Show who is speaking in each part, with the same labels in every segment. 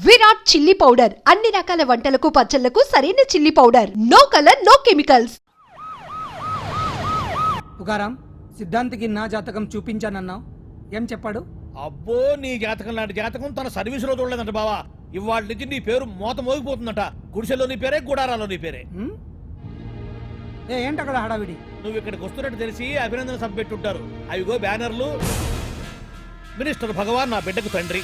Speaker 1: Virat chilli powder అన్ని రకాల వంటలకు పచ్చళ్లకు సరైన chilli powder. No colour no chemicals.
Speaker 2: పుకారం సిద్ధాంతికి నా జాతకం చూపించానన్నావు, ఏం చెప్పాడు?
Speaker 3: అబ్బో, నీ జాతకం లాంటి జాతకం తన సర్వీసులో చూడలేదంట బావా. ఇవాళ నుంచి నీ పేరు మోత మోగిపోతుందట. గుడిసెలో నీ పేరే, గుడారాలో నీ పేరే.
Speaker 2: ఏంటి అక్కడ హడావిడి?
Speaker 3: నువ్వు ఇక్కడికి వస్తున్నట్టు తెలిసి అభినందన సభ పెట్టుంటారు. అవిగో బ్యానర్లు. మినిస్టర్ భగవాన్ నా బిడ్డకు తండ్రి.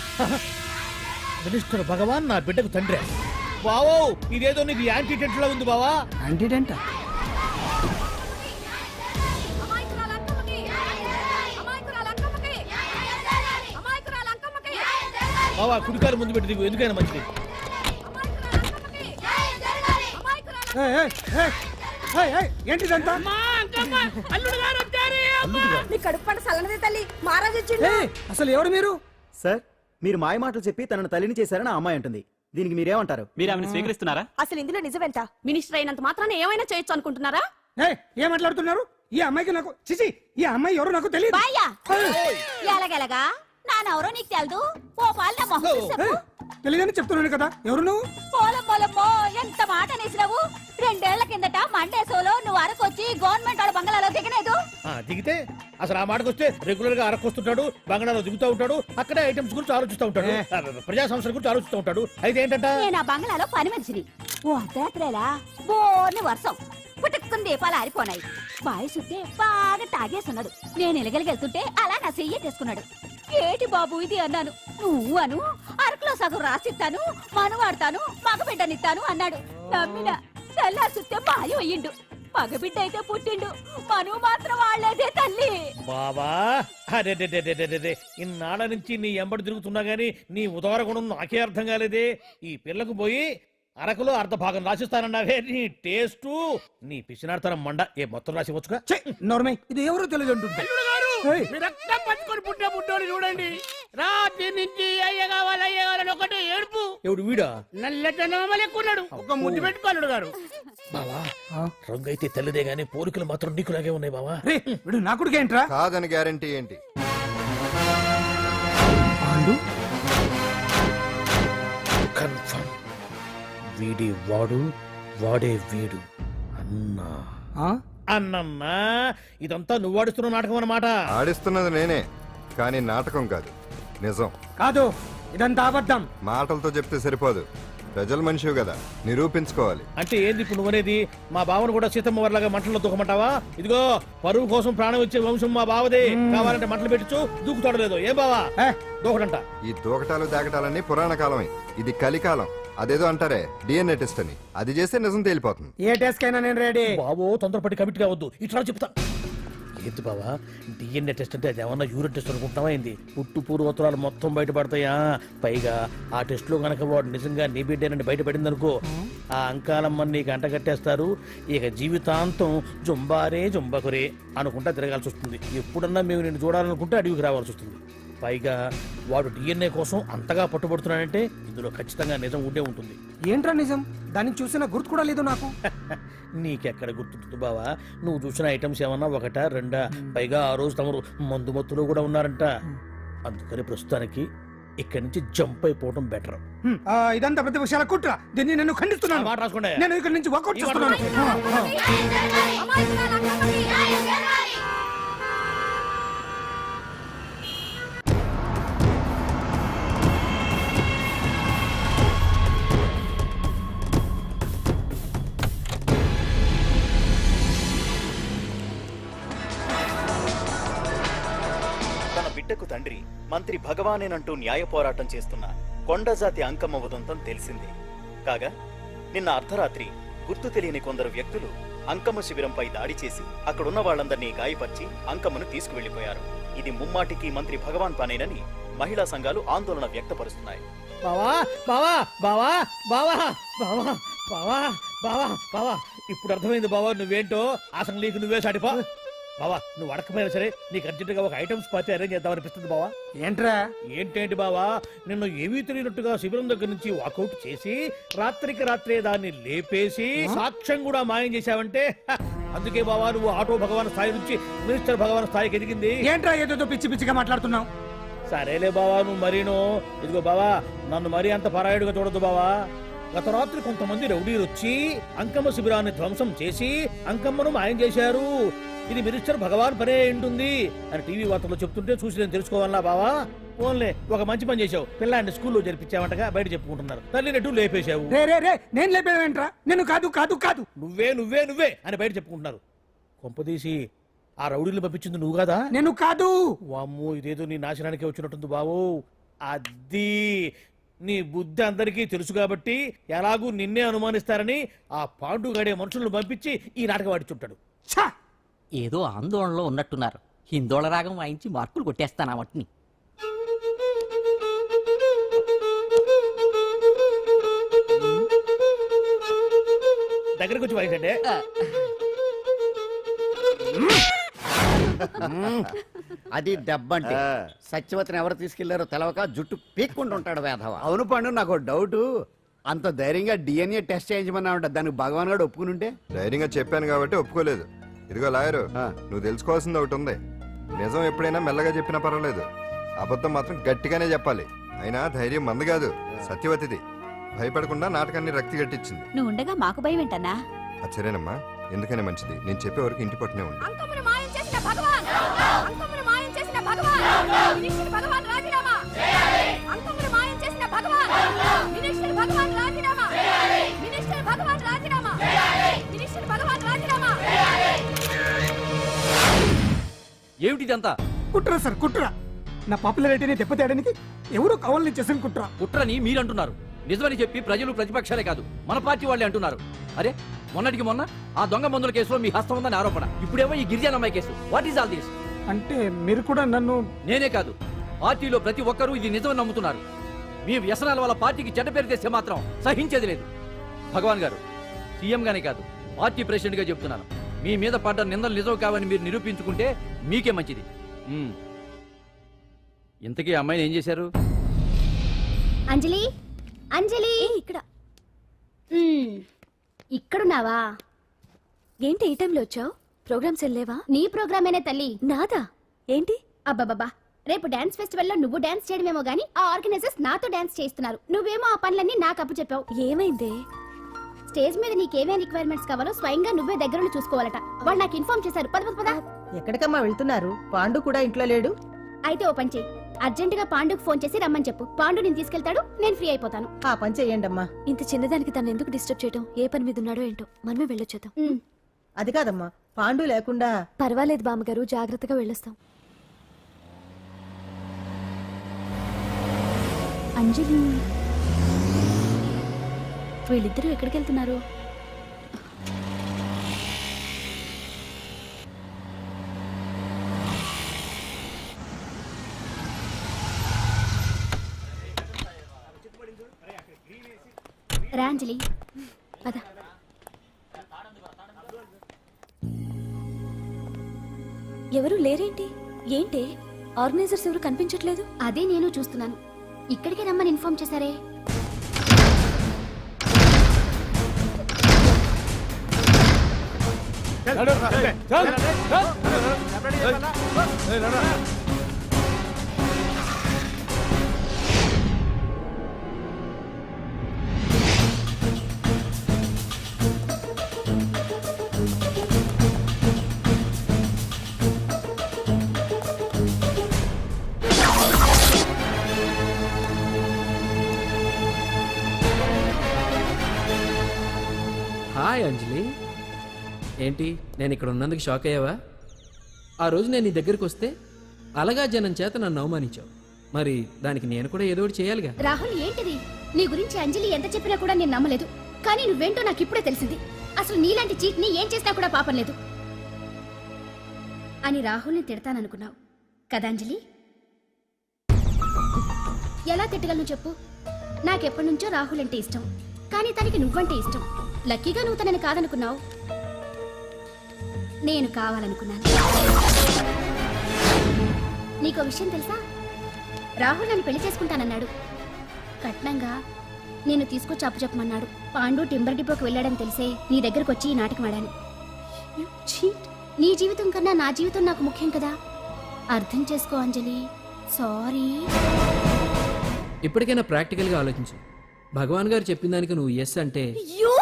Speaker 3: మినిస్టర్ భగవాన్ నా బిడ్డకు తండ్రి. బావో, ఇదేదో నీకు యాంటీటెంట్ లా ఉంది బావా.
Speaker 2: యాంటీటెంట్?
Speaker 3: బావా, కుడికారు ముందు పెట్టి దిగు, ఎందుకైనా మంచిది.
Speaker 2: ఏంటిదంతా? అసలు ఎవరు మీరు?
Speaker 4: సార్, మీరు మాయ మాటలు చెప్పి తనను తల్లిని చేశారని ఆ అమ్మాయి అంటుంది. దీనికి మీరేమంటారు?
Speaker 5: మీరు ఆమెను స్వీకరిస్తున్నారా?
Speaker 6: అసలు ఇందులో నిజమేంట? మినిస్టర్ అయినంత మాత్రాన ఏమైనా చేయొచ్చు అనుకుంటున్నారా?
Speaker 2: ఏం మాట్లాడుతున్నారు? ఈ అమ్మాయికి నాకు చిచి, ఈ అమ్మాయి ఎవరు నాకు తెలియదు.
Speaker 6: ఎలాగెలగా నానెవరో నీకు తెలదు. ఓ పాల
Speaker 2: తెలియదని చెప్తున్నాను కదా. ఎవరు నువ్వు?
Speaker 6: పోలమ్మో, ఎంత మాట అనేసినావు. 2 ఏళ్ల కిందట మండే సోలో నువ్వు అరకొచ్చి గవర్నమెంట్ వాళ్ళ బంగ్లాలో దిగలేదు.
Speaker 3: దిగితే అసలు ఆ మాటకు వస్తే రెగ్యులర్ గా అరకొస్తుంటాడు, బంగాళాలో దిగుతూ ఉంటాడు, అక్కడే ఐటమ్స్ గురించి ఆలోచిస్తూ ఉంటాడు, ప్రజా సంస్థల గురించి ఆలోచిస్తూ ఉంటాడు. అయితే ఏంటంట,
Speaker 6: నేను ఆ బంగ్లాలో పని మనిషిని. ఓ అర్ధరాత్రేలా బోర్ని వర్షం పుట్టుకుని దీపాలు ఆరిపోనాయి. బాయ్ సుట్టే బాగా తాగేస్తున్నాడు. నేను ఎలగలిగెళ్తుంటే అలా నా చెయ్యి తీసుకున్నాడు. ఏటి బాబు ఇది అన్నాను. నువ్వు అను, అరకులో సగం రాసిస్తాను, మనువాడతాను, మగబిడ్డనిస్తాను అన్నాడు. నమ్మిన తెల్లారి సుట్టే మాయం అయ్యిండు. మగబిడ్డ అయితే పుట్టిండు, మనువు మాత్రం వాళ్లేదే తల్లి.
Speaker 3: బాబా అదే ఇన్నాళ్ళ నుంచి నీ ఎంబడి తిరుగుతున్నా గానీ నీ ఉదార గుణం నాకే అర్థం కాలేదే. ఈ పిల్లకు పోయి అరకులో అర్ధ భాగం రాసిస్తానన్నావే. నీ టేస్టు, నీ పిచ్చినాడతనం మండ. ఏ మొత్తం రాసివచ్చుగా.
Speaker 2: నోర్మై, ఇది ఎవరో తెలియదు అంటుంటే.
Speaker 7: రక్తం పట్టుకొని పుట్టే పుట్టోడు చూడండి. రాత్రి నుంచి అయ్య కావాలని ఒకటే ఏడుపు.
Speaker 3: ఎవడు వీడా?
Speaker 7: నల్లెక్కున్నాడు. ఒక ముద్దు పెట్టుకోలేడు గారు.
Speaker 3: బావా, రంగు అయితే తెల్లదే గానీ పోలికలు మాత్రం నీకులాగే ఉన్నాయి బావా.
Speaker 2: వీడు నా కొడుకు ఏంట్రా?
Speaker 8: కాదని గ్యారంటీ ఏంటి?
Speaker 3: కన్ఫర్మ్. వీడి వాడు, వాడే వీడు. అన్నా అన్నన్నా, ఇదంతా నువ్వు ఆడిస్తున్న నాటకం అన్నమాట.
Speaker 8: ఆడిస్తున్నది నేనే, కానీ నాటకం కాదు, నిజం.
Speaker 2: కాదు, ఇదంతా అబద్ధం.
Speaker 8: మాటలతో చెప్తే సరిపోదు, ప్రజల మనిషివి కదా, నిరూపించుకోవాలి.
Speaker 3: అంటే ఏంది ఇప్పుడు నువ్వనేది? మా బావను కూడా సీతమ్మ వారిలాగా మంటల్లో దూకమంటావా? ఇదిగో, పరువు కోసం ప్రాణం ఇచ్చే వంశం మా బావదే. కావాలంటే మంటలు పెట్టచ్చు, దూకుతాడు లేదు. ఏం బావా దూకడంట?
Speaker 8: ఈ దూకటాలు దాకటాలన్నీ పురాణ కాలమే, ఇది కలికాలం. అదేదో అంటారే డిఎన్ఏ టెస్ట్ అని, అది చేస్తే నిజం తేలిపోతుంది.
Speaker 2: ఏ టెస్ట్ కైనా నేను రెడీ.
Speaker 3: బాబో, తొందరపడి కమిట్ కావద్దు. ఇట్లా చెప్తా. ఏంటి బావా, డిఎన్ఏ టెస్ట్ అంటే అది ఏమన్నా యూరిన్ టెస్ట్ అనుకుంటావా ఏంది? పుట్టు పూర్వోత్తరాలు మొత్తం బయటపడతాయా? పైగా ఆ టెస్ట్ లో గనక వాడు నిజంగా నీ బిడ్డేనని బయటపడింది అనుకో, ఆ అంకాలమ్మని నీకు అంటగట్టేస్తారు. ఇక జీవితాంతం జుంబారే జుంబకురే అనుకుంటా తిరగాల్సి వస్తుంది. ఎప్పుడన్నా మేము నిన్ను చూడాలనుకుంటే అడవికి రావాల్సి వస్తుంది. పైగా వాడు డిఎన్ఏ కోసం అంతగా పట్టుబడుతున్నాడంటే ఇందులో ఖచ్చితంగా నిజం ఉండే ఉంటుంది.
Speaker 2: ఏంట్రా నిజం? దాన్ని చూసిన గుర్తు కూడా లేదు నాకు.
Speaker 3: నీకెక్కడ గుర్తుంటుంది బావా? నువ్వు చూసిన ఐటమ్స్ ఏమన్నా ఒకటా రెండా? పైగా ఆ రోజు తమరు మందు మత్తులో కూడా ఉన్నారంట. అందుకని ప్రస్తుతానికి ఇక్కడి నుంచి జంప్ అయిపోవడం బెటర్.
Speaker 2: ఇదంతా పెద్ద విషయాల కుట్ర. దీన్ని నేను ఖండిస్తున్నాను.
Speaker 3: మాట రాసుకోండి.
Speaker 2: నేను ఇక్కడి నుంచి వర్కౌట్ చేస్తున్నాను.
Speaker 4: బిడ్డకు తండ్రి మంత్రి భగవానేనంటూ న్యాయ పోరాటం చేస్తున్న కొండజాతి అంకమ్మ ఉదంతం తెలిసింది. కాగా నిన్న అర్ధరాత్రి గుర్తు తెలియని కొందరు వ్యక్తులు అంకమ్మ శిబిరంపై దాడి చేసి అక్కడున్న వాళ్ళందరినీ గాయపరిచి అంకమ్మను తీసుకువెళ్లిపోయారు. ఇది ముమ్మాటికి మంత్రి భగవాన్ పనేనని మహిళా సంఘాలు ఆందోళన వ్యక్తపరుస్తున్నాయి.
Speaker 3: బావా బావా బావా బావా బావా బావా బావా బావా ఇప్పుడు అర్థమైంది బావా నువ్వేంటో. అసలు నీకు నువ్వే సాటిపా. బావా, నువ్వు అడకపోయినా సరే నీకు అర్జెంటుగా ఒక ఐటమ్స్ పార్టీ అరేంజ్ చేద్దాం అనిపిస్తుంది బావా.
Speaker 2: ఏంట్రా?
Speaker 3: ఏంటేంటి బావా, నిన్ను ఏమీ తెలియనట్టుగా శిబిరం దగ్గర నుంచి వాకౌట్ చేసి రాత్రికి రాత్రే దాన్ని లేపేసి సాక్ష్యం కూడా మాయం చేశావంటే అందుకే బావా నువ్వు ఆటో భగవాన్ స్థాయి నుంచి మినిస్టర్ భగవాన్ స్థాయికి ఎదిగింది.
Speaker 2: ఏంట్రా ఏదో పిచ్చి పిచ్చిగా మాట్లాడుతున్నావు?
Speaker 3: సరేలే బావా, నువ్వు మరీను. ఇదిగో బావా, నన్ను మరీ అంత పరాయుడుగా చూడద్దు బావా. గత రాత్రి కొంతమంది రౌడీలు వచ్చి అంకమ్మ శిబిరాన్ని ధ్వంసం చేసి అంకమ్మను మాయం చేశారు. ఇది మినిస్టర్ భగవాన్ పనే ఉంటుంది అని టీవీ వార్తల్లో చెప్తుంటే చూసి నేను తెలుసుకోవాలా బావా? ఓన్లే ఒక మంచి పని చేశావు, పిల్లాన్ని స్కూల్లో జరిపించావంటగా బయట చెప్పుకుంటున్నారు. తల్లి నెట్టు లేపేశావు.
Speaker 2: రే నేను లేపేవేంట్రా? నేను కాదు కాదు కాదు.
Speaker 3: నువ్వే నువ్వే నువ్వే అని బయట చెప్పుకుంటున్నారు. కొంపదీసి ఆ రౌడీలు పంపించింది నువ్వు కాదా?
Speaker 2: నేను కాదు.
Speaker 3: వామ్మో, ఇదేదో నీ నాశనానికి వచ్చినట్టుంది బావు. అది నీ బుద్ధి అందరికీ తెలుసు కాబట్టి ఎలాగూ నిన్నే అనుమానిస్తారని ఆ పాండుగాడే మనుషులను పంపించి ఈ నాటకం ఆడిచుంటాడు.
Speaker 2: ఛా!
Speaker 5: ఏదో ఆందోళనలో ఉన్నట్టున్నారు. హిందోళ రాగం వాయించి మార్కులు కొట్టేస్తాను వాటిని.
Speaker 3: దగ్గరకు వచ్చి వాయించండి.
Speaker 9: అది దెబ్బంటే సత్యవతిని ఎవరు తీసుకెళ్లారో తెలవక జుట్టు పీక్కుంటూ ఉంటాడు వేధవ.
Speaker 10: అవును పండు, నాకు డౌట్. అంత ధైర్యంగా డిఎన్ఏ టెస్ట్ చేయించమన్నా ఉంటా, దానికి భగవాన్ గారు ఒప్పుకునుంటే.
Speaker 8: ధైర్యంగా చెప్పాను కాబట్టి ఒప్పుకోలేదు. ఇదిగో లాయరు, నువ్వు తెలుసుకోవాల్సింది ఒకటి ఉంది. నిజం ఎప్పుడైనా మెల్లగా చెప్పినా పర్వాలేదు, అబద్ధం మాత్రం గట్టిగానే చెప్పాలి. అయినా ధైర్యం మంది కాదు, సత్యవతిది. భయపడకుండా నాటకాన్ని రక్తి గట్టించింది.
Speaker 6: నువ్వు ఉండగా మాకు భయం ఏంటన్నా?
Speaker 8: సరేనమ్మా, ఎందుకనే మంచిది. నేను చెప్పే వరకు ఇంటి పట్టునే ఉంది.
Speaker 6: అంకమ్మను మాయం చేసిన భగవాన్! అంకమ్మను మాయం చేసిన భగవాన్! మినిస్టర్ భగవాన్ రాజీనామా! అంకమ్మను మాయం చేసిన భగవాన్! మినిస్టర్ భగవాన్ రాజీనామా! మినిస్టర్ భగవాన్ రాజీనామా! మినిస్టర్ భగవాన్ రాజీనామా!
Speaker 11: ఏమిటిదంతా?
Speaker 2: కుట్ర సార్, కుట్ర. నా పాపులారిటీని దెబ్బతేయడానికి ఎవరు కావాలని చేసిన కుట్ర.
Speaker 11: కుట్రని మీరంటున్నారు. నిజమని చెప్పి ప్రజలు ప్రతిపక్షాలే కాదు, మన పార్టీ వాళ్ళే అంటున్నారు. అరే, మొన్నటికి మొన్న ఆ దొంగ మందుల కేసులో మీ హస్తం ఉందని ఆరోపణ. ఇప్పుడేమో ఈ గిరిజన అమ్మాయి case. What is all this?
Speaker 2: అంటే మీరు కూడా నన్ను...
Speaker 11: నేనే కాదు, పార్టీలో ప్రతి ఒక్కరూ ఇది నిజమని నమ్ముతున్నారు. మీ వ్యసనాల వల్ల పార్టీకి చెడ్డ పేరు తెస్తే మాత్రం సహించేది లేదు. భగవాన్ గారు, సీఎం గానే కాదు, పార్టీ ప్రెసిడెంట్ గా చెప్తున్నాను. మీ మీద పడ్డ నిందలు నిజం కావని మీరు నిరూపించుకుంటే మీకే మంచిది. ఇంతకీ అమ్మాయిని ఏం చేశారు?
Speaker 6: అంజలి, అంజలి, ఇక్కడ ఇక్కడున్నావా? ఏంటి ఈ టైంలో వచ్చావు? ప్రోగ్రామ్స్ వెళ్ళేవా? నీ ప్రోగ్రామేనే తల్లి. నాదా? ఏంటి? అబ్బబ్బబ్బా, రేపు డాన్స్ ఫెస్టివల్ లో నువ్వు డాన్స్ చేయడమేమో గానీ ఆ ఆర్గనైజర్స్ నాతో డాన్స్ చేస్తున్నారు. నువ్వేమో ఆ పనులన్నీ నాకు అప్పు చెప్పావు. ఏమైంది? స్టేజ్ మీద నీకేమేం రిక్వైర్మెంట్స్ కావాలో స్వయంగా నువ్వే దగ్గరుండి చూసుకోవాలట. వాళ్ళు నాకు ఇన్ఫార్మ్ చేశారు. పద పద పద.
Speaker 12: ఎక్కడికమ్మా వెళ్తున్నారు? పాండు కూడా ఇంట్లో లేడు.
Speaker 6: అయితే ఓ పని చెయ్యి, అర్జెంట్ గా పాండుకు ఫోన్ చేసి రమ్మని చెప్పు. పాండు నేను తీసుకెళ్తాడు, నేను ఫ్రీ అయిపోతాను.
Speaker 12: ఆ పని చెయ్యండమ్మా.
Speaker 6: ఇంత చిన్నదానికి తను ఎందుకు డిస్టర్బ్ చేయటం? ఏ పని మీద ఉన్నాడో ఏంటో, మనమే వెళ్ళొచ్చేద్దాం.
Speaker 12: అది కాదమ్మా, పాండు లేకుండా...
Speaker 6: పర్వాలేదు బామ్మగారు, జాగ్రత్తగా వెళ్ళొస్తాం. అంజలి, వీళ్ళిద్దరూ ఎక్కడికి వెళ్తున్నారు? రా అంజలి, పద. ఎవరు లేరేంటి? ఏంటి ఆర్గనైజర్స్ ఎవరు కనిపించట్లేదు? అదే నేను చూస్తున్నాను. ఇక్కడికే రమ్మని ఇన్ఫార్మ్ చేశారే.
Speaker 11: హాయ్ అంజలి, ఏంటి నేను ఇక్కడ ఉన్నందుకు షాక్ అయ్యావా? ఆ రోజు నేను నీ దగ్గరికి వస్తే అలగా జనం చేత నన్ను అవమానించావు. మరి దానికి నేను కూడా ఏదో ఒకటి చేయాలిగా.
Speaker 6: రాహుల్, ఏంటిది? నీ గురించి అంజలి ఎంత చెప్పినా కూడా నేను నమ్మలేదు. కానీ నువ్వేంటో నాకు ఇప్పుడే తెలిసింది. అసలు నీలాంటి చీట్ ని ఏం చేసినా కూడా పాపం లేదు అని రాహుల్ని తిడతాననుకున్నావు కదా అంజలి? ఎలా తిట్టగలను చెప్పు? నాకెప్పటి నుంచో రాహుల్ అంటే ఇష్టం, కానీ తనకి నువ్వంటే ఇష్టం. లక్కీగా నువ్వు తనని కాదనుకున్నావు, నేను కావాలనుకున్నాను. నీకో విషయం తెలుసా? రాహుల్ నన్ను పెళ్లి చేసుకుంటానన్నాడు. కట్నంగా నేను తీసుకొచ్చి అప్పు చెప్పమన్నాడు. పాండు టింబర్ డిపోకి వెళ్ళాడని తెలిసే నీ దగ్గరకు వచ్చి ఈ నాటకం ఆడాను. నీ జీవితం కన్నా నా జీవితం నాకు ముఖ్యం కదా. అర్థం చేసుకో అంజలి. సారీ.
Speaker 11: ఇప్పటికైనా ప్రాక్టికల్గా ఆలోచించు. భగవాన్ గారు చెప్పిన దానికి నువ్వు ఎస్ అంటే
Speaker 6: అయ్యో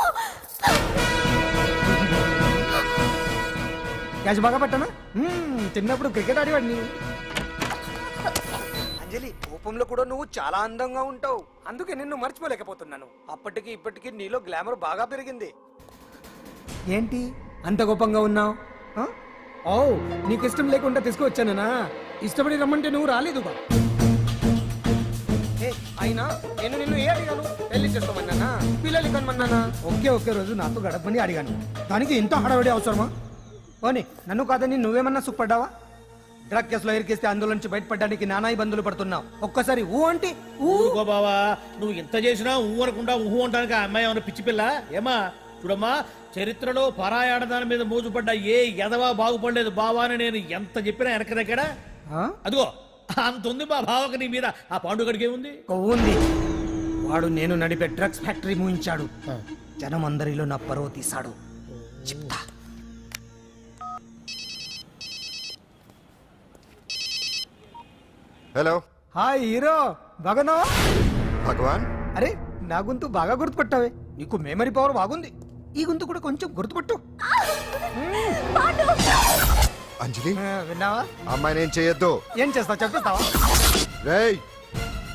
Speaker 2: క్యాచ్ బాగా పట్టానా? చిన్నప్పుడు క్రికెట్ ఆడేవాడిని. అంజలి, కోపంలో కూడా నువ్వు చాలా అందంగా ఉంటావు, అందుకే నిన్ను మర్చిపోలేకపోతున్నాను. అప్పటికి ఇప్పటికి నీలో గ్లామర్ బాగా పెరిగింది. ఏంటి అంత కోపంగా ఉన్నావు? ఓ, నీకు ఇష్టం లేకుండా తీసుకువచ్చానా? ఇష్టపడి రమ్మంటే నువ్వు రాలేదుగా. అయినా నేను నిన్ను ఏ అడిగాను? పెళ్లి చేసుకోమన్నానా, పిల్లలు కనమన్నానా? ఒకే రోజు నాతో గడపని అడిగాను, దానికి ఇంత హడావిడి అవసరమా? పోనీ నన్ను కాదని నువ్వేమన్నా సుఖపడ్డావా? డ్రగ్ కేసులో ఇరికిస్తే అందులో నుంచి బయటపడడానికి నానా ఇబ్బందులు పడుతున్నావు. ఒక్కసారి ఊ అంటే
Speaker 3: ఊరుకో బావా, నువ్వు ఇంత చేసినా ఊ అనకుండా ఊహు అంటానికి ఆ అమ్మాయి ఏమన్నా పిచ్చి పిల్ల ఏమా? చూడమ్మా, చరిత్రలో పరాయాడదాని మీద మోజుపడ్డ ఏ ఎదవా బాగుపడలేదు బావా అని నేను ఎంత చెప్పినా వెనక దగ్గర. అదిగో అంత ఉంది మా బావకి నీ మీద. ఆ పాండుగడికి ఏముంది?
Speaker 2: కొవ్వుంది. వాడు నేను నడిపే డ్రగ్స్ ఫ్యాక్టరీ మూయించాడు. జనం అందరిలో నా పరువు తీశాడు. చెప్తా.
Speaker 8: హలో.
Speaker 2: హాయ్ హీరో, బాగున్నావా?
Speaker 8: భగవాన్,
Speaker 2: అరే నా గొంతు బాగా గుర్తుపట్టావే. నీకు మెమరీ పవర్ బాగుంది. ఈ గొంతు కూడా కొంచెం గుర్తుపట్టు.
Speaker 8: అంజలి
Speaker 2: విన్నావా?
Speaker 8: అమ్మాయిని ఏం చేయొద్దు.
Speaker 2: ఏం చేస్తావు చెప్పేస్తావా?
Speaker 8: రేయ్,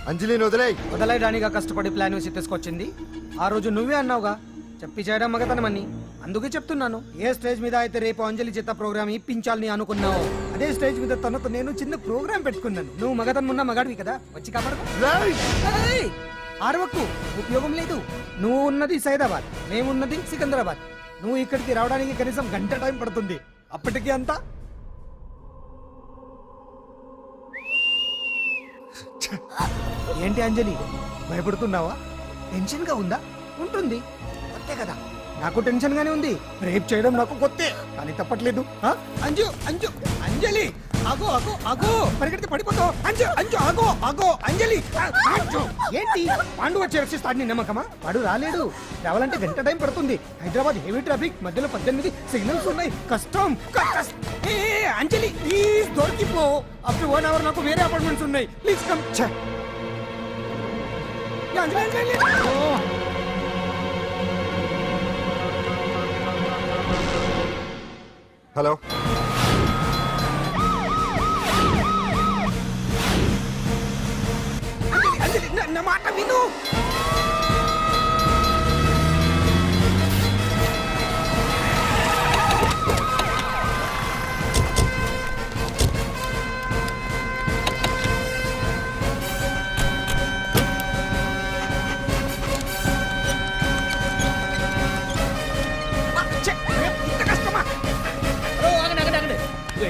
Speaker 8: అంజలిని వదిలేయ్.
Speaker 2: వదలయడానిగా కష్టపడి ప్లాన్ వేసి తీసుకొచ్చింది. ఆ రోజు నువ్వే అన్నావుగా చెప్పి చేయడం మగతనమని. అందుకే చెప్తున్నాను, ఏ స్టేజ్ మీద అయితే రేపు అంజలి చేత ప్రోగ్రామ్ ఇప్పించాలని అనుకున్నావు, అదే స్టేజ్ మీద తనతో నేను చిన్న ప్రోగ్రామ్ పెట్టుకున్నాను. నువ్వు మగతనం ఉన్న మగాడివి కదా, వచ్చి కాపాడు. ఆరవకు, ఉపయోగం లేదు. నువ్వు ఉన్నది సైదాబాద్, మేమున్నది సికింద్రాబాద్. నువ్వు ఇక్కడికి రావడానికి కనీసం గంట టైం పడుతుంది. అప్పటికి అంతా ఏంటి అంజలి, భయపడుతున్నావా? టెన్షన్ గా ఉందా? ఉంటుంది, కొత్తే కదా. నాకు టెన్షన్ గానే ఉంది. రేప్ చేయడం నాకు కొత్తే, కానీ తప్పట్లేదు. అంజు అంజు అంజలి, ఆగో ఆగో ఆగో, పరిగెడితే పడిపోతావు. అంజు అంజు ఆగో ఆగో అంజలి. అంజు, ఏంటి పాండు వచ్చి రక్షిస్తాడు నీ నమ్మకమా? వాడు రాలేడు. రావాలంటే గంట టైం పడుతుంది. హైదరాబాద్ హెవీ ట్రాఫిక్, మధ్యలో 18 సిగ్నల్స్ ఉన్నాయి. కష్టం. అంజలి ప్లీజ్ దొరికిపో. ఆఫ్టర్ 1 అవర్ నాకు వేరే అపార్ట్మెంట్స్ ఉన్నాయి. Please come.
Speaker 8: హలో.
Speaker 2: నా మాట విను.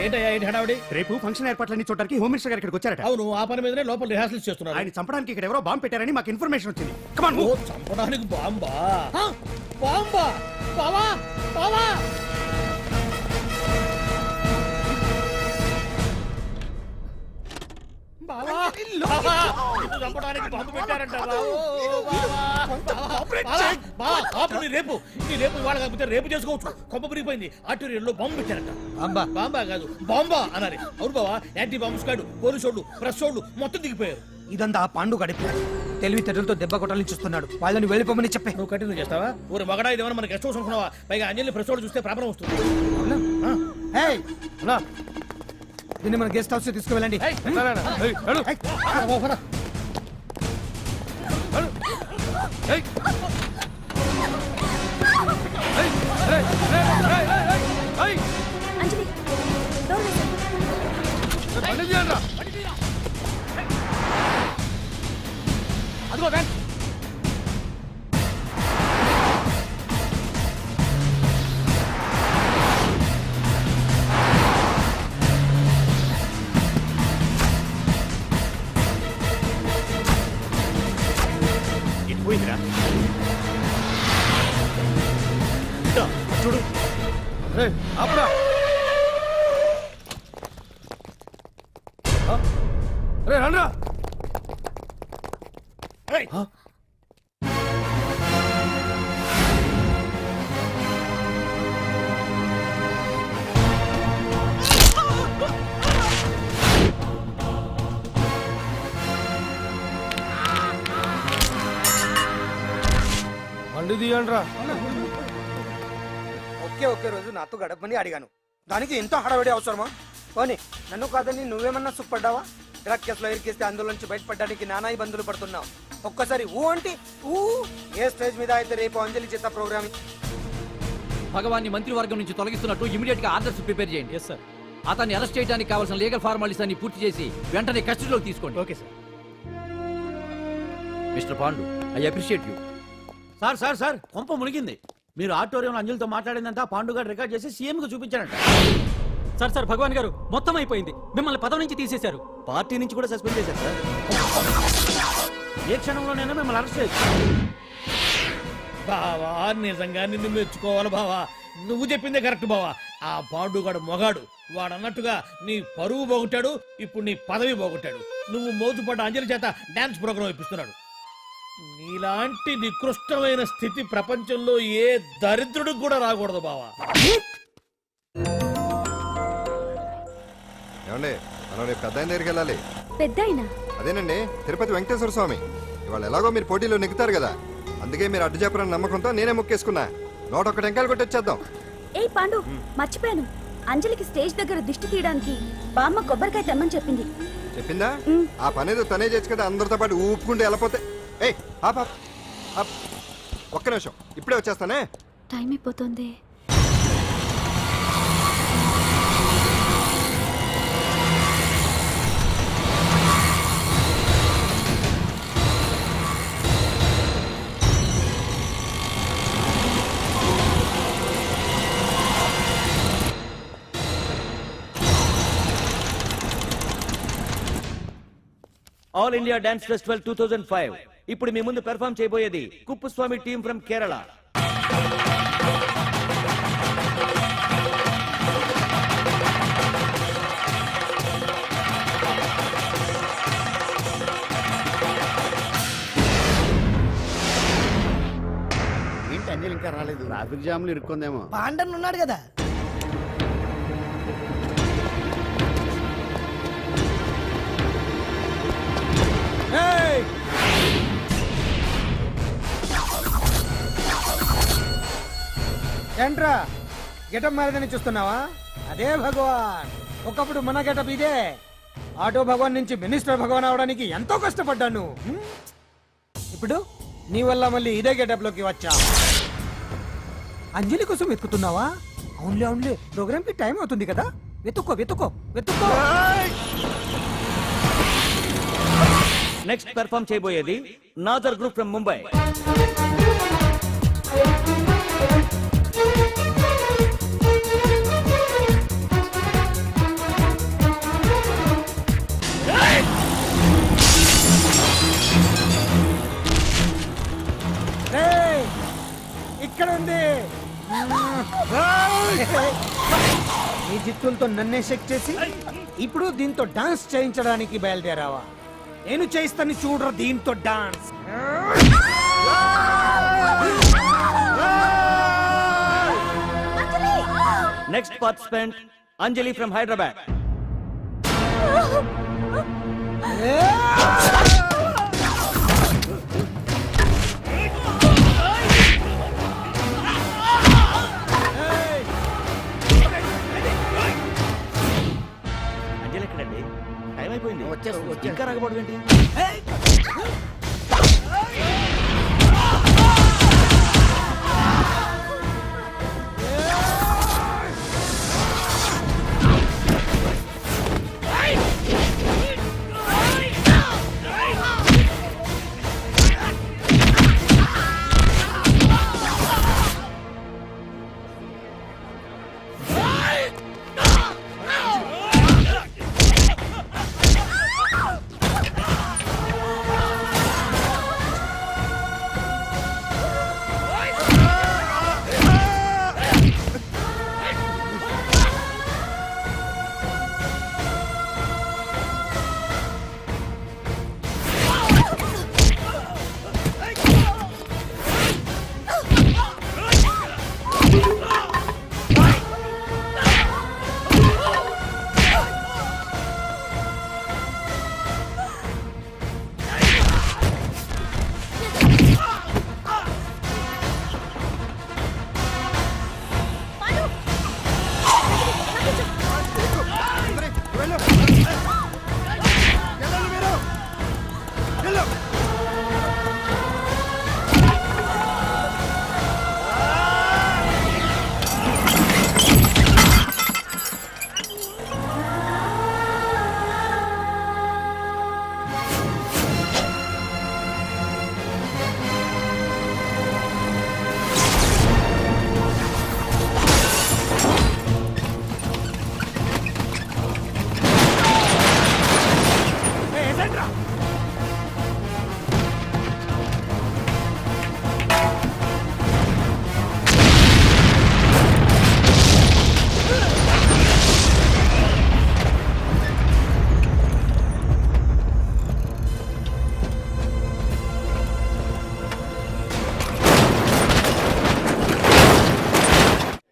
Speaker 3: ఏంటయ్యా ఏంటి హడావుడి?
Speaker 10: రేపు ఫంక్షన్ ఏర్పాట్లన్నీ చూడడానికి హోమ్ మినిస్టర్ గారు ఇక్కడికి వచ్చారట.
Speaker 3: అవును, ఆ పని మీదనే లోపల రిహార్సల్స్ చేస్తున్నారు.
Speaker 10: ఆయన చంపడానికి ఇక్కడ ఎవరో బాంబు పెట్టారని మాకు ఇన్ఫర్మేషన్ వచ్చింది. కమాన్.
Speaker 3: ఓ, చంపడానికి బాంబా? బాంబా? బావా బావా, చంపడానికి బాంబు పెట్టారంటారా? రేపు ఇవాళ కాకపోతే రేపు చేసుకోవచ్చు. కొంప మురిగిపోయింది. ఆర్టీరియల్లో బాంబు పెట్టారంట. బాంబా కాదు, బాంబా అనాలి. అవును బావా, యాంటీ బాంబు స్క్వాడ్, పోలీసు వాళ్ళు, ప్రెస్ వాళ్ళు మొత్తం దిగిపోయారు.
Speaker 2: ఇదంతా ఆ పాండు గడిపి తెలివితేటలతో దెబ్బ కొట్టాలని చూస్తున్నాడు. వాళ్ళని వెళ్ళిపోమని చెప్పే.
Speaker 3: నువ్వు కంటిన్యూ చేస్తావా? ఊరి మగడా ఇదేమన్నా మనకి గెస్ట్ హౌస్ అనుకున్నావా? పైగా అంజలి ప్రెస్ వాళ్ళు చూస్తే ప్రాబ్లం వస్తుంది.
Speaker 2: దీన్ని మన గెస్ట్ హౌస్ తీసుకువెళ్ళండి.
Speaker 6: అంజలి డోర్ వేసేయ్.
Speaker 2: అదిగో వ్యాన్.
Speaker 10: పోయిందిరా చూడు.
Speaker 2: ఆపురా. రండ్రా. బండి తీయండిరా. ఒకే రోజు నాతో గడపని అడిగాను, దానికి ఎంతో హడావిడి అవసరమా? పోనీ నన్ను కాదని నువ్వేమన్నా సుఖపడ్డావా? డ్రగ్ కేసులో ఇరికిస్తే అందులో నుంచి బయటపడడానికి నానా ఇబ్బందులు పడుతున్నావు. ఒక్కసారి ఊ అంటే ఊ. ఏ స్టేజ్ మీద అయితే రేపు అంజలి చేత ప్రోగ్రామ్.
Speaker 11: భగవాన్ని మంత్రివర్గం నుంచి తొలగిస్తున్నట్టు ఇమీడియట్ గా ఆర్డర్స్ ప్రిపేర్ చేయండి. సార్, అతన్ని అరెస్ట్ చేయడానికి కావాల్సిన లీగల్ ఫార్మాలిటీస్ అన్ని పూర్తి చేసి వెంటనే కస్టడీలోకి తీసుకోండి. Okay sir. Mister Pandu, I appreciate you.
Speaker 3: Sir sir sir కొంప మునిగింది. మీరు ఆడిటోరియంలో అంజలితో మాట్లాడిందంతా పాండు గారు రికార్డ్ చేసి సీఎం కు చూపించారంట.
Speaker 5: సార్ సార్ భగవాన్ గారు మొత్తం అయిపోయింది. మిమ్మల్ని పదవి నుంచి తీసేశారు.
Speaker 3: పార్టీ నుంచి కూడా సస్పెండ్ చేశారు సార్. ఏ క్షణంలోనైనా మిమ్మల్ని అరెస్ట్ చేయొచ్చు. బావా నిజంగా నిన్ను మెచ్చుకోవాలి బావా. నువ్వు చెప్పిందే కరెక్ట్ బావా. ఆ పాండుగాడు మొగాడు. వాడు అన్నట్టుగా నీ పరువు పోగొట్టాడు, ఇప్పుడు నీ పదవి పోగొట్టాడు. నువ్వు మోతుపడ్డ అంజలి చేత డాన్స్ ప్రోగ్రాం ఇప్పిస్తున్నాడు. నీలాంటి నికృష్టమైన స్థితి ప్రపంచంలో ఏ దరిద్రుడికి కూడా రాకూడదు బావా.
Speaker 8: ఏమండి, మనం రేపు పెద్ద ఆయన దగ్గరికి వెళ్ళాలి.
Speaker 6: పెద్దయినా
Speaker 8: అదేనండి, తిరుపతి వెంకటేశ్వర స్వామి. ఇవాళ ఎలాగో మీరు పోటీలో నెగ్గుతారు కదా, అందుకే మీరు అడ్డు చెప్పరని నమ్మకంతో నేనే మొక్కేసుకున్నా. 101 టెంకాయలు కొట్టొచ్చేద్దాం.
Speaker 6: ఏయ్ పాండు, మర్చిపోయాను. అంజలికి స్టేజ్ దగ్గర దిష్టి తీయడానికి బామ్మ కొబ్బరికాయ తెమ్మని చెప్పింది.
Speaker 8: చెప్పిందా? ఆ పనేదో తనే చేయొచ్చు కదా, అందరితో పాటు ఊపుకుంటూ వెళ్ళిపోతే. ఏయ్ ఆప్ ఆప్ ఆప్, ఒక్క నిమిషం, ఇప్పుడే వచ్చేస్తానే.
Speaker 6: టైం అయిపోతుంది.
Speaker 3: All India dance festival 2005. ఇప్పుడు మీ ముందు పెర్ఫామ్ చేయబోయేది కుప్పుస్వామి టీమ్ ఫ్రమ్ కేరళ.
Speaker 10: ఏంటి అంజలి ఇంకా రాలేదు? ట్రాఫిక్ జామ్లు ఇరుక్కుందేమో.
Speaker 2: పాండన్ ఉన్నాడు కదా. ఏంట్రా గెటప్ మారదని చూస్తున్నావా? అదే భగవాన్. ఒకప్పుడు మన గెటప్ ఇదే. ఆటో భగవాన్ నుంచి మినిస్టర్ భగవాన్ అవడానికి ఎంతో కష్టపడ్డాను. ఇప్పుడు నీ వల్ల మళ్ళీ ఇదే గెటప్ లోకి వచ్చా. అంజలి కోసం వెతుకుతున్నావా? అవునులే అవునులే, ప్రోగ్రామ్ కి టైం అవుతుంది కదా. వెతుక్కో వెతుక్కో వెతుక్కో.
Speaker 3: నెక్స్ట్ పెర్ఫామ్ చేయబోయేది నాదర్ గ్రూప్ ఫ్రమ్ ముంబై.
Speaker 2: ఇక్కడ ఉంది. ఈ జిత్తులతో నన్నే చెక్ చేసి ఇప్పుడు దీంతో డాన్స్ చేయించడానికి బయలుదేరావా? నేను చేయిస్తాను చూడరా దీంతో dance.
Speaker 3: Next participant Anjali from Hyderabad. Anjali ఎక్కడండి? టైం అయిపోయింది.
Speaker 10: వచ్చేసి
Speaker 3: ఇంకా రాకపోవడం ఏంటి?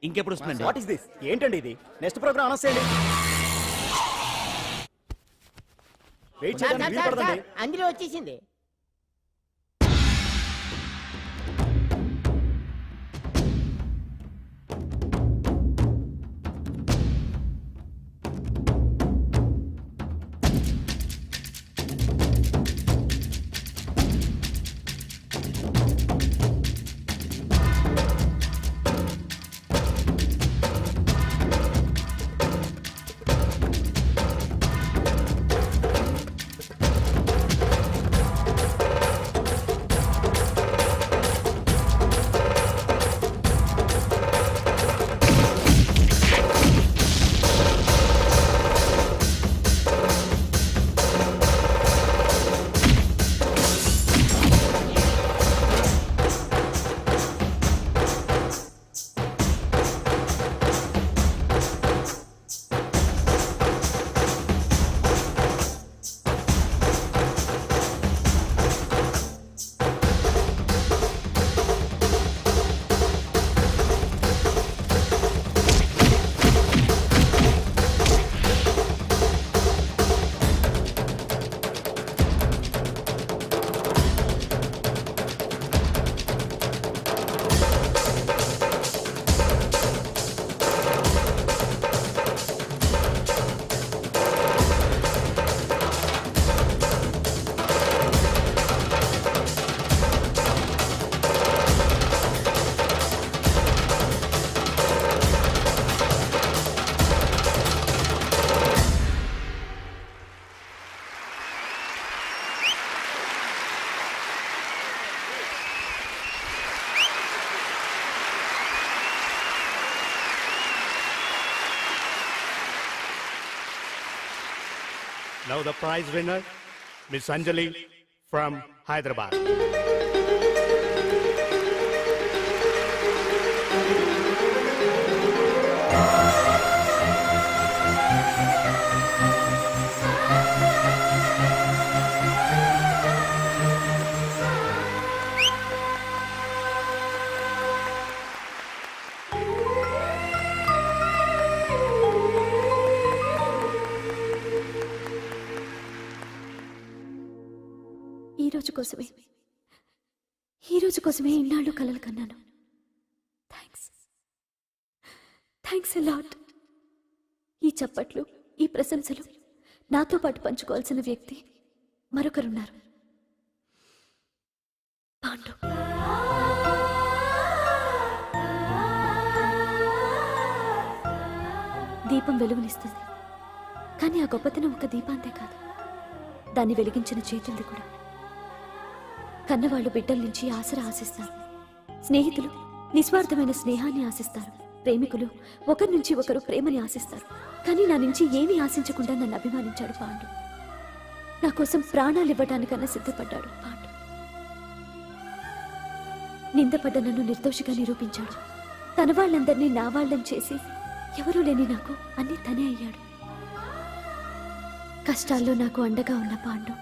Speaker 11: ఇంకెప్పుడు వస్తుందండి?
Speaker 4: What is this? ఏంటండి ఇది? నెక్స్ట్ ప్రోగ్రామ్ అనౌన్స్ చేయండి. వెయిట్ చేయడానికి వీలు పడదండి.
Speaker 7: అందులో వచ్చేసింది.
Speaker 13: Now the prize winner, Miss Anjali from Hyderabad.
Speaker 6: ఈ రోజు కోసమే ఇన్నాళ్ళు కలలు కన్నాను. Thanks a lot. ఈ చప్పట్లు, ఈ ప్రశంసలు నాతో పాటు పంచుకోవాల్సిన వ్యక్తి మరొకరున్నారు. పాండు. దీపం వెలుగునిస్తుంది, కానీ ఆ గొప్పతనం ఒక దీపాంతే కాదు, దాన్ని వెలిగించిన చేతులది కూడా. కన్నవాళ్ళు బిడ్డల నుంచి ఆసరా ఆశిస్తారు, స్నేహితులు నిస్వార్థమైన స్నేహాన్ని ఆశిస్తారు, ప్రేమికులు ఒకరి నుంచి ఒకరు ప్రేమని ఆశిస్తారు. కానీ నా నుంచి ఏమీ ఆశించకుండా నన్ను అభిమానించాడు పాండు. నా కోసం ప్రాణాలు ఇవ్వడానికన్నా సిద్ధపడ్డాడు పాండు. నిందపడ్డ నన్ను నిర్దోషిగా నిరూపించాడు. తన వాళ్ళందరినీ నా వాళ్ళని చేసి ఎవరూ లేని నాకు అన్నీ తనే అయ్యాడు. కష్టాల్లో నాకు అండగా ఉన్న పాండు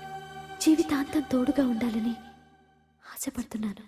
Speaker 6: జీవితాంతం తోడుగా ఉండాలని ఆశపడుతున్నాను.